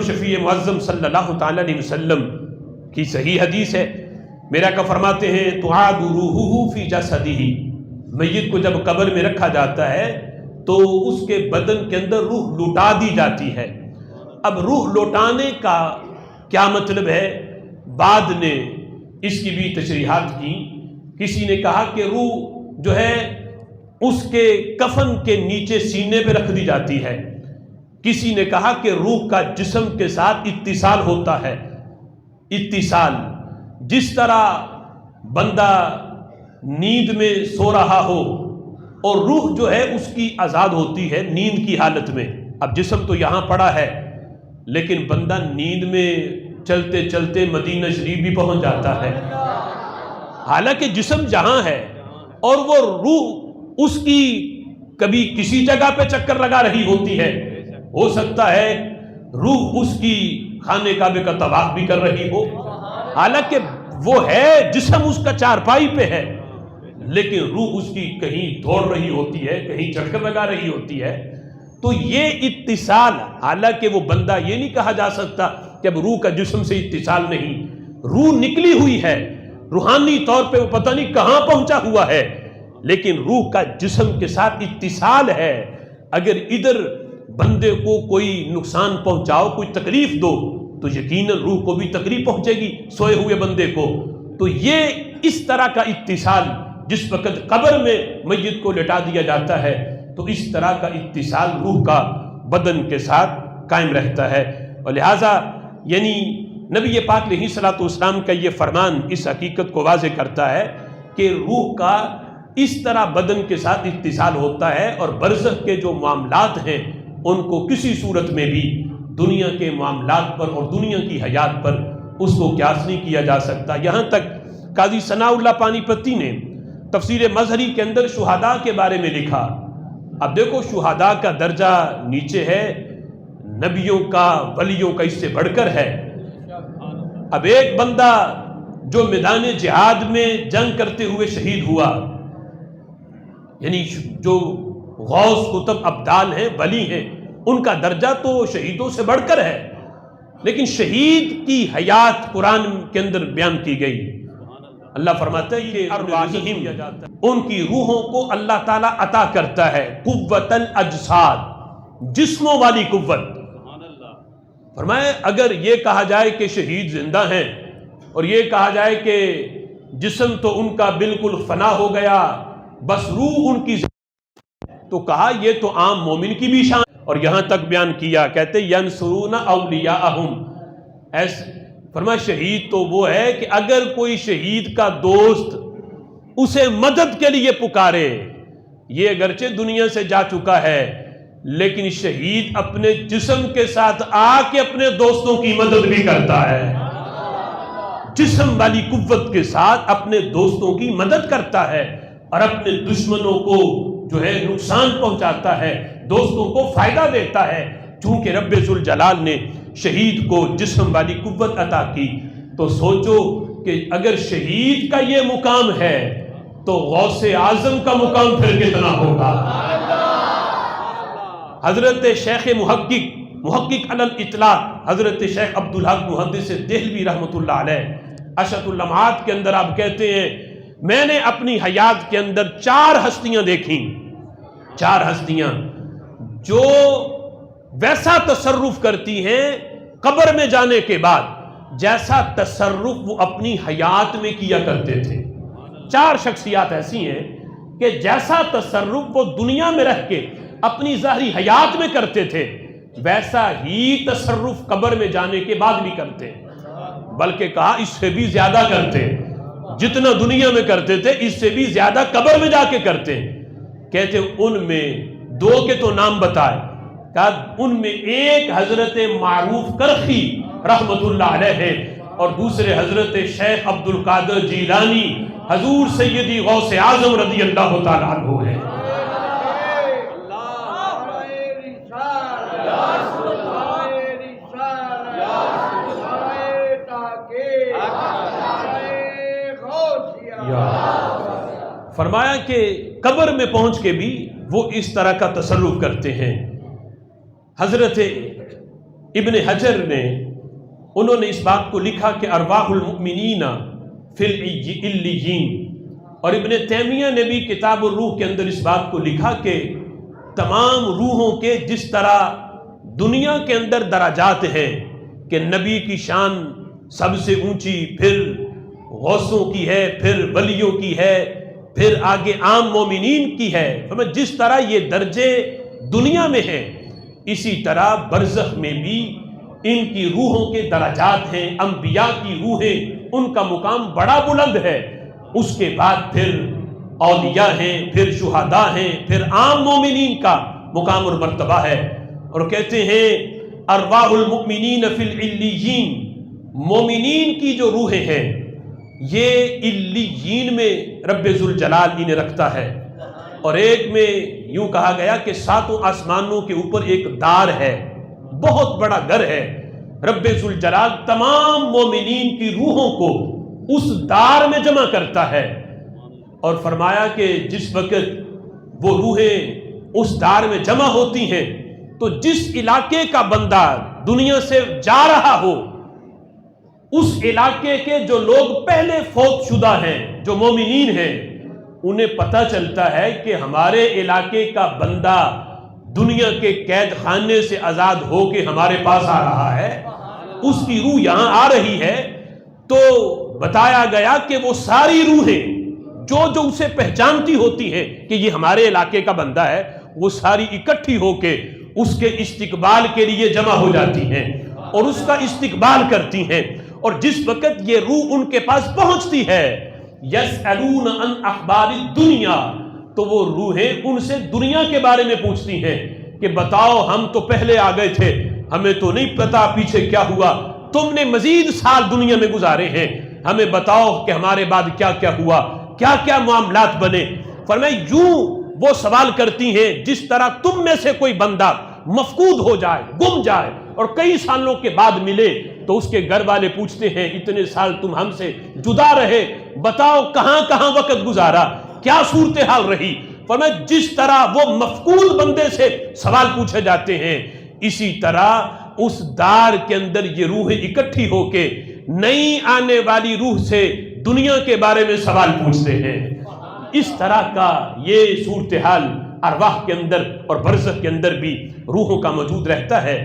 شفیع معظم صلی اللہ تعالی علیہ وسلم کی صحیح حدیث ہے، میرا کا فرماتے ہیں تعاد روحہ فی جسدہ، میت کو جب قبر میں رکھا جاتا ہے تو اس کے بدن کے اندر روح لوٹا دی جاتی ہے۔ اب روح لوٹانے کا کیا مطلب ہے؟ بعد نے اس کی بھی تشریحات کی۔ کسی نے کہا کہ روح جو ہے اس کے کفن کے نیچے سینے پہ رکھ دی جاتی ہے، کسی نے کہا کہ روح کا جسم کے ساتھ اتصال ہوتا ہے۔ اتصال جس طرح بندہ نیند میں سو رہا ہو اور روح جو ہے اس کی آزاد ہوتی ہے نیند کی حالت میں، اب جسم تو یہاں پڑا ہے لیکن بندہ نیند میں چلتے چلتے مدینہ شریف بھی پہنچ جاتا ہے، حالانکہ جسم جہاں ہے اور وہ روح اس کی کبھی کسی جگہ پہ چکر لگا رہی ہوتی ہے، ہو سکتا ہے روح اس کی خانے کعبے کا طواف بھی کر رہی ہو، حالانکہ وہ ہے جسم اس کا چارپائی پہ ہے لیکن روح اس کی کہیں دوڑ رہی ہوتی ہے، کہیں چکر لگا رہی ہوتی ہے۔ تو یہ اتصال، حالانکہ وہ بندہ یہ نہیں کہا جا سکتا کہ اب روح کا جسم سے اتصال نہیں، روح نکلی ہوئی ہے، روحانی طور پہ وہ پتہ نہیں کہاں پہنچا ہوا ہے، لیکن روح کا جسم کے ساتھ اتصال ہے۔ اگر ادھر بندے کو کوئی نقصان پہنچاؤ، کوئی تکلیف دو تو یقیناً روح کو بھی تکلیف پہنچے گی سوئے ہوئے بندے کو۔ تو یہ اس طرح کا اتصال، جس وقت قبر میں میت کو لٹا دیا جاتا ہے تو اس طرح کا اتصال روح کا بدن کے ساتھ قائم رہتا ہے، اور لہٰذا یعنی نبی پاک علیہ الصلوۃ والسلام کا یہ فرمان اس حقیقت کو واضح کرتا ہے کہ روح کا اس طرح بدن کے ساتھ اتصال ہوتا ہے، اور برزخ کے جو معاملات ہیں ان کو کسی صورت میں بھی دنیا کے معاملات پر اور دنیا کی حیات پر اس کو قیاس نہیں کیا جا سکتا۔ یہاں تک قاضی ثناء اللہ پانی پتی نے تفسیر مظہری کے اندر شہداء کے بارے میں لکھا۔ اب دیکھو شہداء کا درجہ نیچے ہے، نبیوں کا ولیوں کا اس سے بڑھ کر ہے۔ اب ایک بندہ جو میدان جہاد میں جنگ کرتے ہوئے شہید ہوا، یعنی جو غوث قطب ابدال ہیں، ولی ہیں، ان کا درجہ تو شہیدوں سے بڑھ کر ہے، لیکن شہید کی حیات قرآن کے اندر بیان کی گئی۔ اللہ فرماتا ہے کہ ارواحہم، ان کی روحوں کو اللہ تعالیٰ عطا کرتا ہے قوت الاجساد، جسموں والی قوت۔ فرمایا اگر یہ کہا جائے کہ شہید زندہ ہیں اور یہ کہا جائے کہ جسم تو ان کا بالکل فنا ہو گیا، بس روح ان کی تو کہا یہ تو عام مومن کی بھی شان، اور یہاں تک بیان کیا، کہتے ینصرون اولیاءہم، فرمایا شہید تو وہ ہے کہ اگر کوئی شہید کا دوست اسے مدد کے لیے پکارے، یہ اگرچہ دنیا سے جا چکا ہے لیکن شہید اپنے جسم کے ساتھ آ کے اپنے دوستوں کی مدد بھی کرتا ہے، جسم والی قوت کے ساتھ اپنے دوستوں کی مدد کرتا ہے اور اپنے دشمنوں کو جو ہے نقصان پہنچاتا ہے، دوستوں کو فائدہ دیتا ہے۔ چونکہ رب ذوالجلال نے شہید کو جسم والی قوت عطا کی، تو سوچو کہ اگر شہید کا یہ مقام ہے تو غوث اعظم کا مقام پھر کتنا ہوگا۔ حضرت شیخ محقق علی الاطلاق حضرت شیخ عبدالحق محدث دہلوی رحمۃ اللہ علیہ اشرۃ اللمعات کے اندر آپ کہتے ہیں میں نے اپنی حیات کے اندر 4 ہستیاں دیکھیں، 4 ہستیاں جو ویسا تصرف کرتی ہیں قبر میں جانے کے بعد جیسا تصرف وہ اپنی حیات میں کیا کرتے تھے۔ 4 شخصیات ایسی ہیں کہ جیسا تصرف وہ دنیا میں رہ کے اپنی ظاہری حیات میں کرتے تھے ویسا ہی تصرف قبر میں جانے کے بعد بھی کرتے ہیں، بلکہ کہا اس سے بھی زیادہ کرتے ہیں، جتنا دنیا میں کرتے تھے اس سے بھی زیادہ قبر میں جا کے کرتے ہیں۔ کہتے ان میں 2 کے تو نام بتائے، کہا ان میں ایک حضرت معروف کرخی رحمت اللہ علیہ ہے اور دوسرے حضرت شیخ عبد القادر جیلانی حضور سیدی غوث اعظم رضی اللہ تعالیٰ عنہ ہے۔ فرمایا کہ قبر میں پہنچ کے بھی وہ اس طرح کا تصرف کرتے ہیں۔ حضرت ابن حجر نے انہوں نے اس بات کو لکھا کہ ارواح المؤمنین فی العلیین، اور ابن تیمیہ نے بھی کتاب الروح کے اندر اس بات کو لکھا کہ تمام روحوں کے جس طرح دنیا کے اندر درجات ہیں کہ نبی کی شان سب سے اونچی، پھر غوثوں کی ہے، پھر ولیوں کی ہے، پھر آگے عام مومنین کی ہے، جس طرح یہ درجے دنیا میں ہیں اسی طرح برزخ میں بھی ان کی روحوں کے درجات ہیں۔ انبیاء کی روحیں ان کا مقام بڑا بلند ہے، اس کے بعد پھر اولیاء ہیں، پھر شہداء ہیں، پھر عام مومنین کا مقام اور مرتبہ ہے۔ اور کہتے ہیں ارواح المؤمنین فی العلیین، مومنین کی جو روحیں ہیں یہ علیین میں رب ذوالجلال انہیں رکھتا ہے۔ اور ایک میں یوں کہا گیا کہ 7 آسمانوں کے اوپر ایک دار ہے، بہت بڑا گھر ہے، رب ذوالجلال تمام مومنین کی روحوں کو اس دار میں جمع کرتا ہے۔ اور فرمایا کہ جس وقت وہ روحیں اس دار میں جمع ہوتی ہیں تو جس علاقے کا بندہ دنیا سے جا رہا ہو، اس علاقے کے جو لوگ پہلے فوت شدہ ہیں، جو مومنین ہیں، انہیں پتہ چلتا ہے کہ ہمارے علاقے کا بندہ دنیا کے قید خانے سے آزاد ہو کے ہمارے پاس آ رہا ہے، اس کی روح یہاں آ رہی ہے۔ تو بتایا گیا کہ وہ ساری روحیں جو اسے پہچانتی ہوتی ہیں کہ یہ ہمارے علاقے کا بندہ ہے، وہ ساری اکٹھی ہو کے اس کے استقبال کے لیے جمع ہو جاتی ہیں اور اس کا استقبال کرتی ہیں۔ اور جس وقت یہ روح ان کے پاس پہنچتی ہے یسألون عن اخبار الدنیا، تو وہ روحیں ان سے دنیا کے بارے میں پوچھتی ہیں کہ بتاؤ ہم تو پہلے آ گئے تھے، ہمیں تو نہیں پتا پیچھے کیا ہوا، تم نے مزید سال دنیا میں گزارے ہیں، ہمیں بتاؤ کہ ہمارے بعد کیا کیا ہوا، کیا کیا معاملات بنے۔ فرمایا یوں وہ سوال کرتی ہیں جس طرح تم میں سے کوئی بندہ مفقود ہو جائے، گم جائے اور کئی سالوں کے بعد ملے تو اس کے گھر والے پوچھتے ہیں اتنے سال تم ہم سے جدا رہے، بتاؤ کہاں کہاں وقت گزارا، کیا صورتحال رہی۔ فرمایا جس طرح وہ مفقود بندے سے سوال پوچھے جاتے ہیں، اسی طرح اس دار کے اندر یہ روحیں اکٹھی ہو کے نئی آنے والی روح سے دنیا کے بارے میں سوال پوچھتے ہیں۔ اس طرح کا یہ صورتحال ارواح کے اندر اور برزخ کے اندر بھی روحوں کا موجود رہتا ہے۔